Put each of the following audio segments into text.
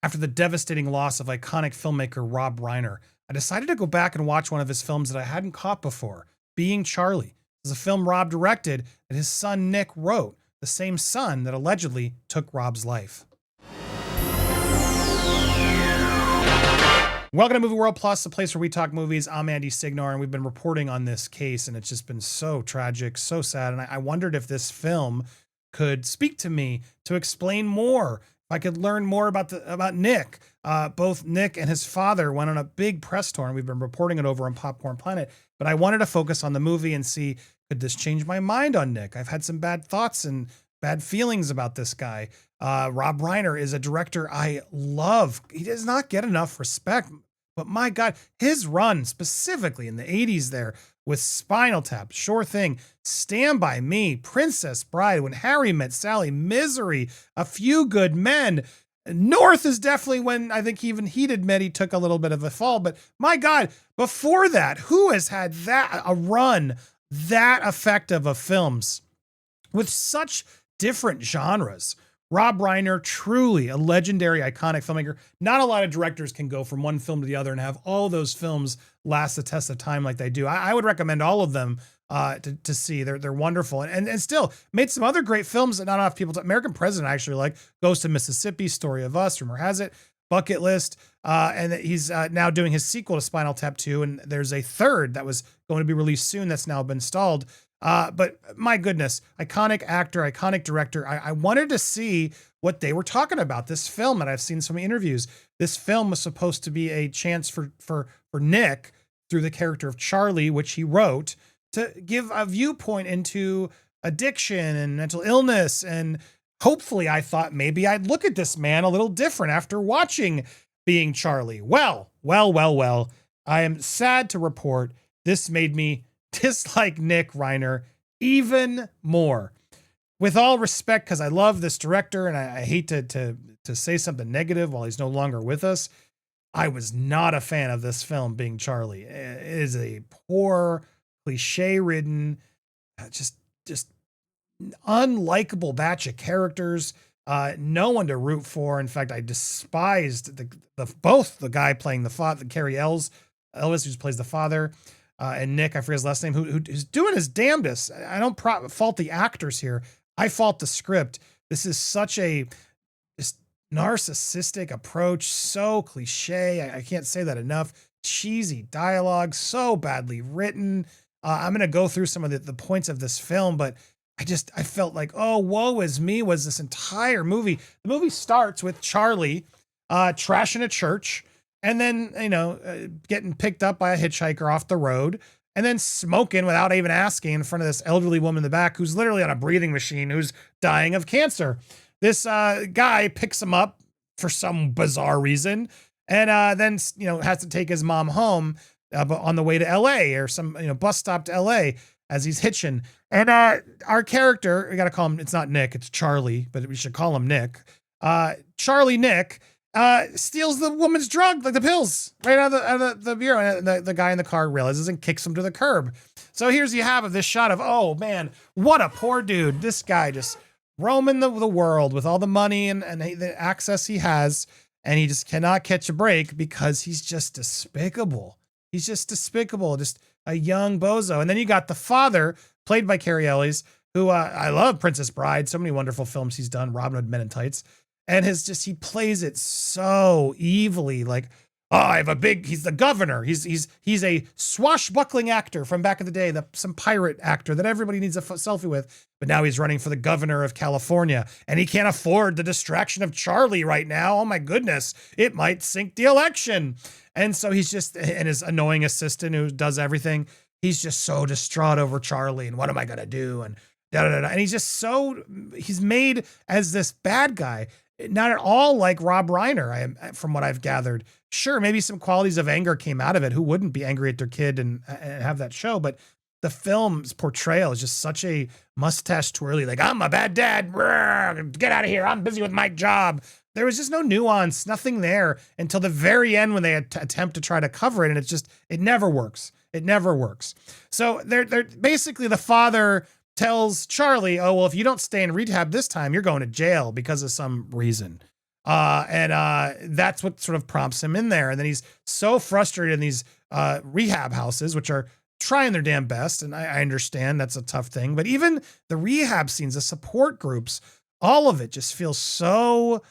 After the devastating loss of iconic filmmaker Rob Reiner, I decided to go back and watch one of his films that I hadn't caught before, Being Charlie. This is a film Rob directed that his son Nick wrote, the same son that allegedly took Rob's life. Welcome to Movie World Plus, the place where we talk movies. I'm Andy Signor, and we've been reporting on this case, and it's just been so tragic, so sad. And I wondered if this film could speak to me, to explain more, if I could learn more about Nick. Both Nick and his father went on a big press tour, and we've been reporting it over on Popcorn Planet. But I wanted to focus on the movie and see, could this change my mind on Nick? I've had some bad thoughts and bad feelings about this guy. Rob Reiner is a director I love. He does not get enough respect. But my God, his run specifically in the 80s there with Spinal Tap, Sure Thing, Stand By Me, Princess Bride, When Harry Met Sally, Misery, A Few Good Men. North is definitely when I think even he'd admit he took a little bit of a fall. But my God, before that, who has had a run that effective of films with such different genres? Rob Reiner, truly a legendary, iconic filmmaker. Not a lot of directors can go from one film to the other and have all those films last the test of time like they do. I would recommend all of them to see. They're wonderful. And still made some other great films that not enough people American President, I actually like. Ghost of Mississippi, Story of Us, rumor has it. Bucket List. And he's now doing his sequel to Spinal Tap 2. And there's a third that was going to be released soon that's now been stalled. But my goodness, iconic actor, iconic director. I wanted to see what they were talking about. This film that I've seen some interviews. This film was supposed to be a chance for Nick, through the character of Charlie, which he wrote, to give a viewpoint into addiction and mental illness. And hopefully I thought maybe I'd look at this man a little different after watching Being Charlie. Well. I am sad to report this made me dislike Nick Reiner even more. With all respect, because I love this director and I hate to say something negative while he's no longer with us, I was not a fan of this film, Being Charlie. It is a poor, cliche-ridden, just unlikable batch of characters. No one to root for. In fact, I despised both the guy playing the father, Cary Elwes, who plays the father, and Nick, I forget his last name, who's doing his damnedest. I don't fault the actors here. I fault the script. This is such a narcissistic approach, so cliche. I can't say that enough. Cheesy dialogue, so badly written. I'm going to go through some of the points of this film, but I felt like, oh, woe is me, was this entire movie. The movie starts with Charlie trashing a church, and then, getting picked up by a hitchhiker off the road, and then smoking without even asking in front of this elderly woman in the back who's literally on a breathing machine, who's dying of cancer. This guy picks him up for some bizarre reason, and then has to take his mom home on the way to LA, or some bus stop to LA, as he's hitching. And our character, we got to call him, it's not Nick, it's Charlie, but we should call him Nick. Charlie Nick steals the woman's drug, like the pills, right out of the bureau. And the guy in the car realizes and kicks him to the curb. So here's you have of this shot of, oh man, what a poor dude. This guy just roaming the world with all the money and the access he has. And he just cannot catch a break because he's just despicable. He's just despicable. Just a young bozo. And then you got the father, played by Cary Elwes, who I love Princess Bride. So many wonderful films he's done. Robin Hood Men in Tights. And he plays it so evilly, like, oh, he's the governor. He's a swashbuckling actor from back in the day, some pirate actor that everybody needs a selfie with. But now he's running for the governor of California, and he can't afford the distraction of Charlie right now. Oh my goodness, it might sink the election. And so he's just, and his annoying assistant who does everything, he's just so distraught over Charlie and what am I going to do? And and he's made as this bad guy. Not at all like Rob Reiner, from what I've gathered. Sure, maybe some qualities of anger came out of it. Who wouldn't be angry at their kid and have that show? But the film's portrayal is just such a mustache twirly, like, I'm a bad dad. Get out of here. I'm busy with my job. There was just no nuance, nothing there until the very end when they attempt to try to cover it. And it never works. It never works. So they're basically, the father tells Charlie, oh, well, if you don't stay in rehab this time, you're going to jail because of some reason. And that's what sort of prompts him in there. And then he's so frustrated in these rehab houses, which are trying their damn best. And I understand that's a tough thing, but even the rehab scenes, the support groups, all of it just feels so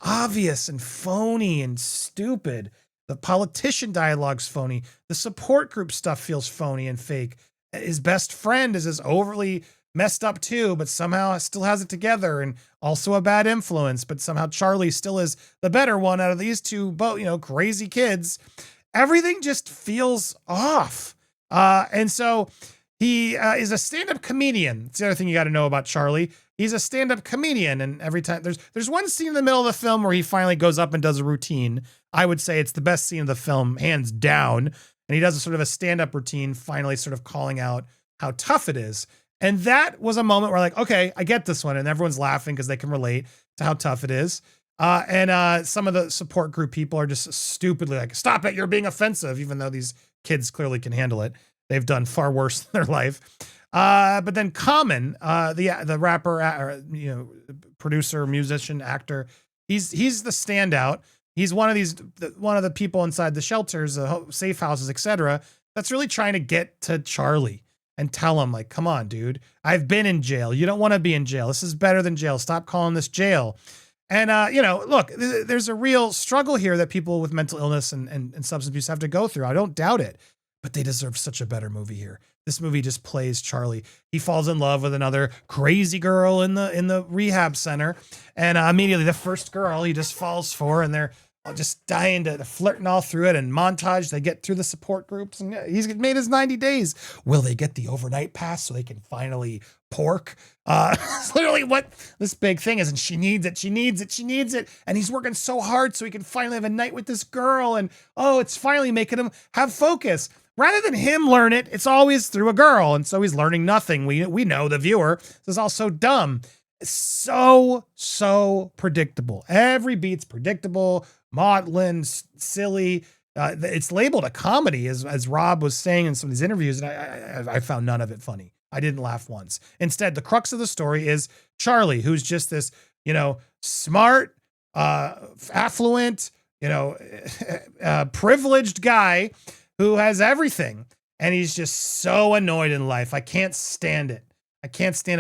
obvious and phony and stupid. The politician dialogue's phony. The support group stuff feels phony and fake. His best friend is as overly messed up too, but somehow still has it together and also a bad influence, but somehow Charlie still is the better one out of these two, crazy kids. Everything just feels off. And so he is a stand-up comedian. It's the other thing you got to know about Charlie. He's a stand-up comedian, and every time there's one scene in the middle of the film where he finally goes up and does a routine. I would say it's the best scene of the film, hands down. And he does a sort of a stand-up routine, finally sort of calling out how tough it is. And that was a moment where like, okay, I get this one. And everyone's laughing because they can relate to how tough it is. And some of the support group people are just stupidly like, stop it, you're being offensive, even though these kids clearly can handle it. They've done far worse in their life. But then Common, the rapper, producer, musician, actor, he's the standout. He's one of the people inside the shelters, the safe houses, etc. That's really trying to get to Charlie and tell him like, come on, dude, I've been in jail. You don't want to be in jail. This is better than jail. Stop calling this jail. And, look, there's a real struggle here that people with mental illness and substance abuse have to go through. I don't doubt it, but they deserve such a better movie here. This movie just plays Charlie. He falls in love with another crazy girl in the rehab center. And immediately the first girl he just falls for, and they're just dying to flirting all through it. And montage, they get through the support groups, and he's made his 90 days. Will they get the overnight pass so they can finally pork? It's literally what this big thing is. And she needs it. And he's working so hard so he can finally have a night with this girl. And it's finally making him have focus. Rather than him learn it, it's always through a girl. And so he's learning nothing. We know, the viewer, this is all so dumb. It's so predictable. Every beat's predictable, maudlin, silly. It's labeled a comedy, as Rob was saying in some of these interviews, and I found none of it funny. I didn't laugh once. Instead, the crux of the story is Charlie, who's just this, smart, affluent, privileged guy who has everything. And he's just so annoyed in life. I can't stand it.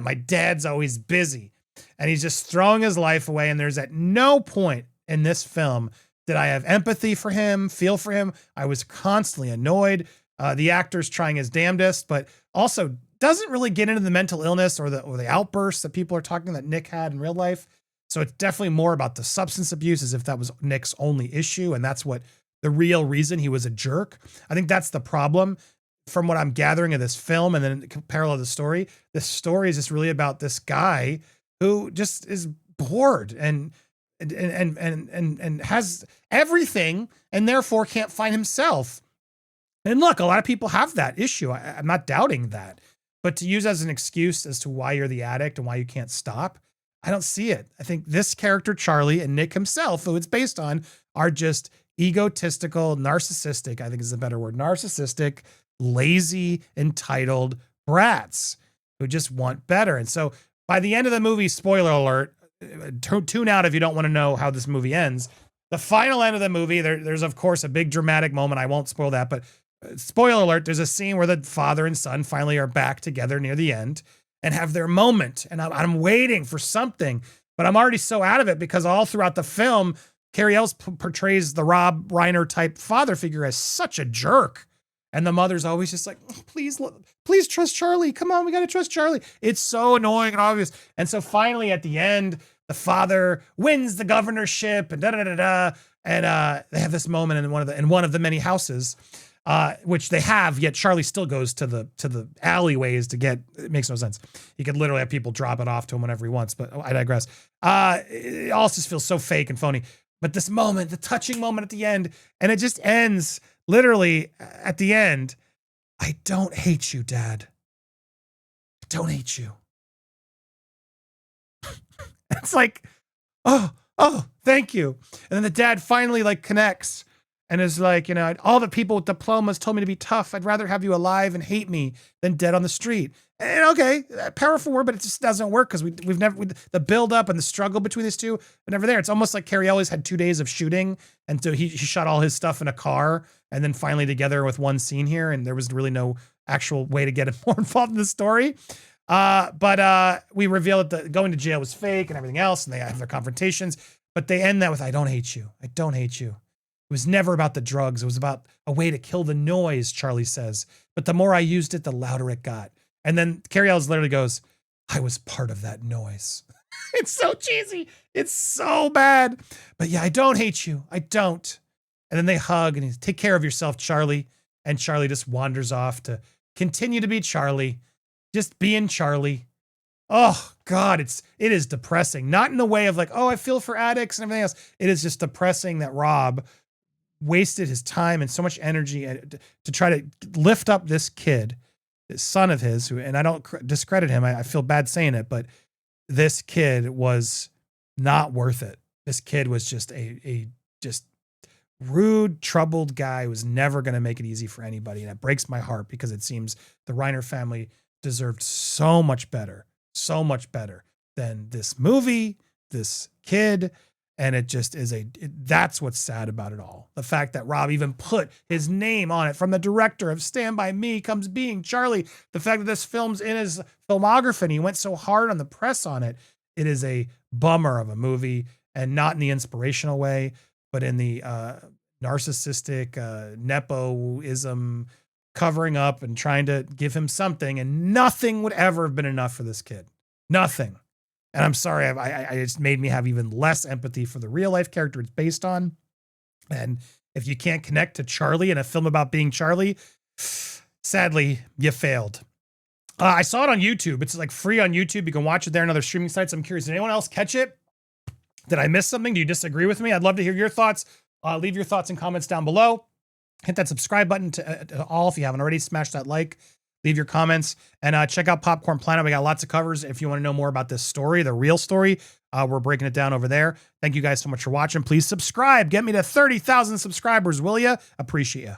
My dad's always busy. And he's just throwing his life away. And there's at no point in this film did I have empathy for him, feel for him. I was constantly annoyed. The actor's trying his damnedest, but also doesn't really get into the mental illness or the outbursts that people are talking that Nick had in real life. So it's definitely more about the substance abuse, as if that was Nick's only issue. And that's what the real reason he was a jerk. I think that's the problem from what I'm gathering of this film. And then parallel to the story, this story is just really about this guy who just is bored and has everything and therefore can't find himself. And look, a lot of people have that issue. I'm not doubting that, but to use as an excuse as to why you're the addict and why you can't stop, I don't see it. I think this character, Charlie, and Nick himself, who it's based on, are just egotistical, narcissistic, I think is a better word, narcissistic, lazy, entitled brats who just want better. And so by the end of the movie, spoiler alert, tune out if you don't want to know how this movie ends. The final end of the movie, there's of course a big dramatic moment. I won't spoil that, but spoiler alert, there's a scene where the father and son finally are back together near the end and have their moment. And I'm waiting for something, but I'm already so out of it because all throughout the film, Cary Elwes portrays the Rob Reiner type father figure as such a jerk. And the mother's always just like, please trust Charlie. Come on, we got to trust Charlie. It's so annoying and obvious. And so finally at the end, the father wins the governorship and And they have this moment in one of the many houses, which they have, yet Charlie still goes to the alleyways to get, it makes no sense. He could literally have people drop it off to him whenever he wants, but I digress. It all just feels so fake and phony. But this moment, the touching moment at the end, and it just ends literally at the end. I don't hate you, Dad. I don't hate you. It's like, oh, thank you. And then the dad finally like connects And is like, all the people with diplomas told me to be tough. I'd rather have you alive and hate me than dead on the street. And okay, powerful word, but it just doesn't work because we've never, the build up and the struggle between these two are never there. It's almost like Cary Elwes had 2 days of shooting. And so he shot all his stuff in a car and then finally together with one scene here. And there was really no actual way to get him more involved in the story. But we reveal that going to jail was fake and everything else. And they have their confrontations, but they end that with, I don't hate you. I don't hate you. It was never about the drugs. It was about a way to kill the noise, Charlie says. But the more I used it, the louder it got. And then Cary Elwes literally goes, I was part of that noise. It's so cheesy. It's so bad. But yeah, I don't hate you. I don't. And then they hug and he's, take care of yourself, Charlie. And Charlie just wanders off to continue to be Charlie. Just being Charlie. Oh God, it is depressing. Not in the way of like, oh, I feel for addicts and everything else. It is just depressing that Rob wasted his time and so much energy to try to lift up this kid, this son of his, who, and I don't discredit him. I feel bad saying it, but this kid was not worth it. This kid was just a just rude, troubled guy who was never going to make it easy for anybody. And it breaks my heart because it seems the Reiner family deserved so much better than this movie, this kid. And it just is that's what's sad about it all. The fact that Rob even put his name on it from the director of Stand By Me Comes Being Charlie. The fact that this film's in his filmography and he went so hard on the press on it. It is a bummer of a movie, and not in the inspirational way, but in the narcissistic nepoism, covering up and trying to give him something, and nothing would ever have been enough for this kid. Nothing. And I'm sorry, I just made me have even less empathy for the real life character it's based on. And if you can't connect to Charlie in a film about being Charlie, sadly, you failed. I saw it on YouTube. It's like free on YouTube. You can watch it there on other streaming sites. I'm curious, did anyone else catch it? Did I miss something? Do you disagree with me? I'd love to hear your thoughts. Leave your thoughts and comments down below. Hit that subscribe button to all if you haven't already. Smash that like. Leave your comments and check out Popcorn Planet. We got lots of covers. If you want to know more about this story, the real story, we're breaking it down over there. Thank you guys so much for watching. Please subscribe. Get me to 30,000 subscribers, will ya? Appreciate ya.